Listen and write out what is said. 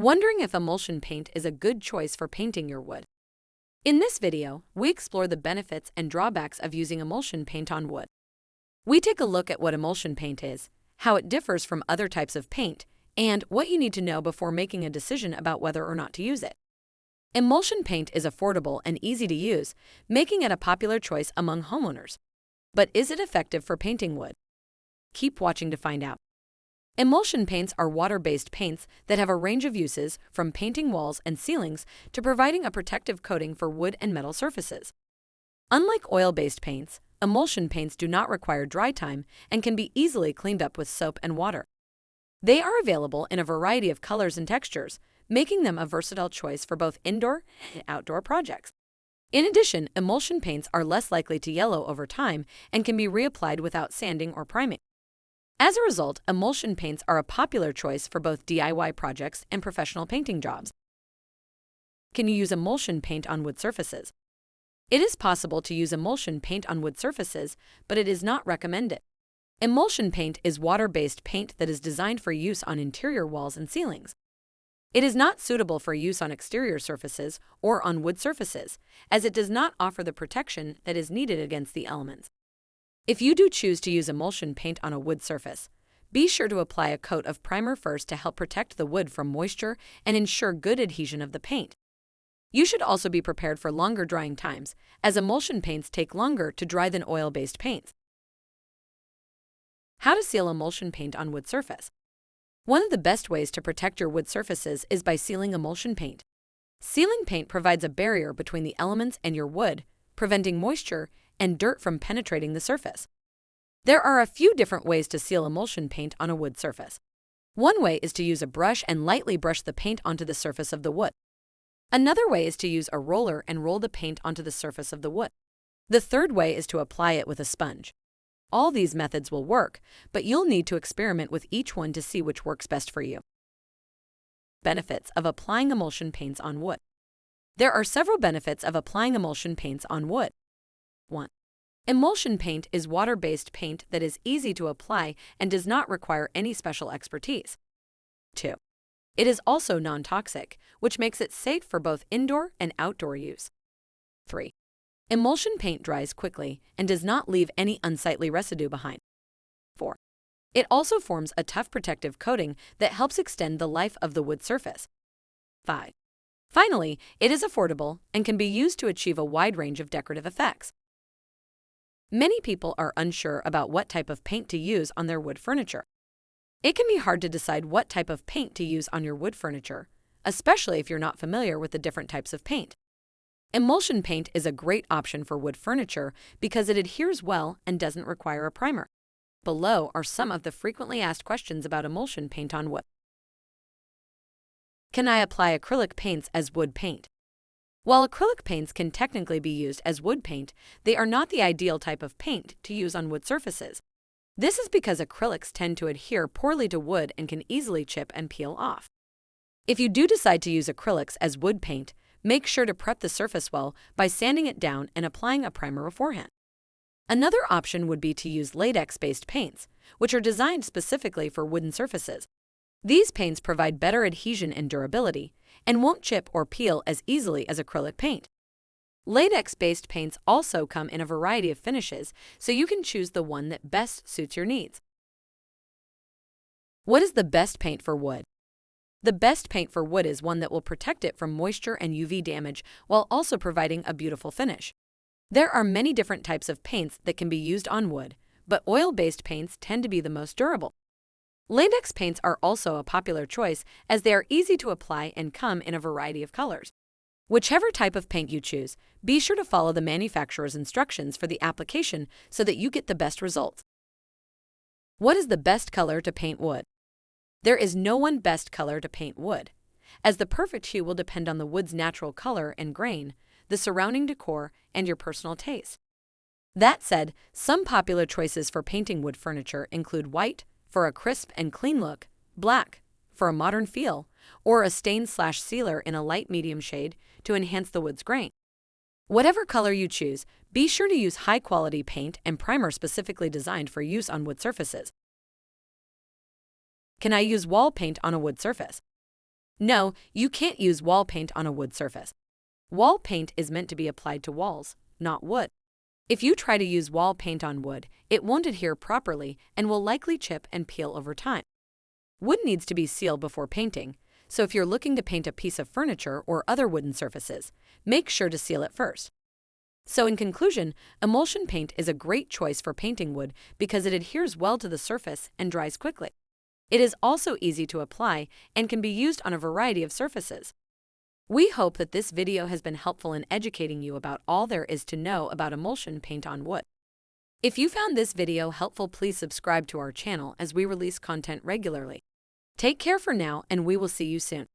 Wondering if emulsion paint is a good choice for painting your wood? In this video, we explore the benefits and drawbacks of using emulsion paint on wood. We take a look at what emulsion paint is, how it differs from other types of paint, and what you need to know before making a decision about whether or not to use it. Emulsion paint is affordable and easy to use, making it a popular choice among homeowners. But is it effective for painting wood? Keep watching to find out. Emulsion paints are water-based paints that have a range of uses, from painting walls and ceilings to providing a protective coating for wood and metal surfaces. Unlike oil-based paints, emulsion paints do not require dry time and can be easily cleaned up with soap and water. They are available in a variety of colors and textures, making them a versatile choice for both indoor and outdoor projects. In addition, emulsion paints are less likely to yellow over time and can be reapplied without sanding or priming. As a result, emulsion paints are a popular choice for both DIY projects and professional painting jobs. Can you use emulsion paint on wood surfaces? It is possible to use emulsion paint on wood surfaces, but it is not recommended. Emulsion paint is water-based paint that is designed for use on interior walls and ceilings. It is not suitable for use on exterior surfaces or on wood surfaces, as it does not offer the protection that is needed against the elements. If you do choose to use emulsion paint on a wood surface, be sure to apply a coat of primer first to help protect the wood from moisture and ensure good adhesion of the paint. You should also be prepared for longer drying times, as emulsion paints take longer to dry than oil-based paints. How to seal emulsion paint on wood surface? One of the best ways to protect your wood surfaces is by sealing emulsion paint. Sealing paint provides a barrier between the elements and your wood, preventing moisture and dirt from penetrating the surface. There are a few different ways to seal emulsion paint on a wood surface. One way is to use a brush and lightly brush the paint onto the surface of the wood. Another way is to use a roller and roll the paint onto the surface of the wood. The third way is to apply it with a sponge. All these methods will work, but you'll need to experiment with each one to see which works best for you. Benefits of applying emulsion paints on wood. There are several benefits of applying emulsion paints on wood. 1. Emulsion paint is water-based paint that is easy to apply and does not require any special expertise. 2. It is also non-toxic, which makes it safe for both indoor and outdoor use. 3. Emulsion paint dries quickly and does not leave any unsightly residue behind. 4. It also forms a tough protective coating that helps extend the life of the wood surface. 5. Finally, it is affordable and can be used to achieve a wide range of decorative effects. Many people are unsure about what type of paint to use on their wood furniture. It can be hard to decide what type of paint to use on your wood furniture, especially if you're not familiar with the different types of paint. Emulsion paint is a great option for wood furniture because it adheres well and doesn't require a primer. Below are some of the frequently asked questions about emulsion paint on wood. Can I apply acrylic paints as wood paint? While acrylic paints can technically be used as wood paint, they are not the ideal type of paint to use on wood surfaces. This is because acrylics tend to adhere poorly to wood and can easily chip and peel off. If you do decide to use acrylics as wood paint, make sure to prep the surface well by sanding it down and applying a primer beforehand. Another option would be to use latex-based paints, which are designed specifically for wooden surfaces. These paints provide better adhesion and durability, and won't chip or peel as easily as acrylic paint. Latex-based paints also come in a variety of finishes, so you can choose the one that best suits your needs. What is the best paint for wood? The best paint for wood is one that will protect it from moisture and UV damage while also providing a beautiful finish. There are many different types of paints that can be used on wood, but oil-based paints tend to be the most durable. Latex paints are also a popular choice as they are easy to apply and come in a variety of colors. Whichever type of paint you choose, be sure to follow the manufacturer's instructions for the application so that you get the best results. What is the best color to paint wood? There is no one best color to paint wood, as the perfect hue will depend on the wood's natural color and grain, the surrounding decor, and your personal taste. That said, some popular choices for painting wood furniture include white, for a crisp and clean look, black, for a modern feel, or a stain/sealer in a light medium shade to enhance the wood's grain. Whatever color you choose, be sure to use high-quality paint and primer specifically designed for use on wood surfaces. Can I use wall paint on a wood surface? No, you can't use wall paint on a wood surface. Wall paint is meant to be applied to walls, not wood. If you try to use wall paint on wood, it won't adhere properly and will likely chip and peel over time. Wood needs to be sealed before painting, so if you're looking to paint a piece of furniture or other wooden surfaces, make sure to seal it first. So in conclusion, emulsion paint is a great choice for painting wood because it adheres well to the surface and dries quickly. It is also easy to apply and can be used on a variety of surfaces. We hope that this video has been helpful in educating you about all there is to know about emulsion paint on wood. If you found this video helpful, please subscribe to our channel as we release content regularly. Take care for now, and we will see you soon.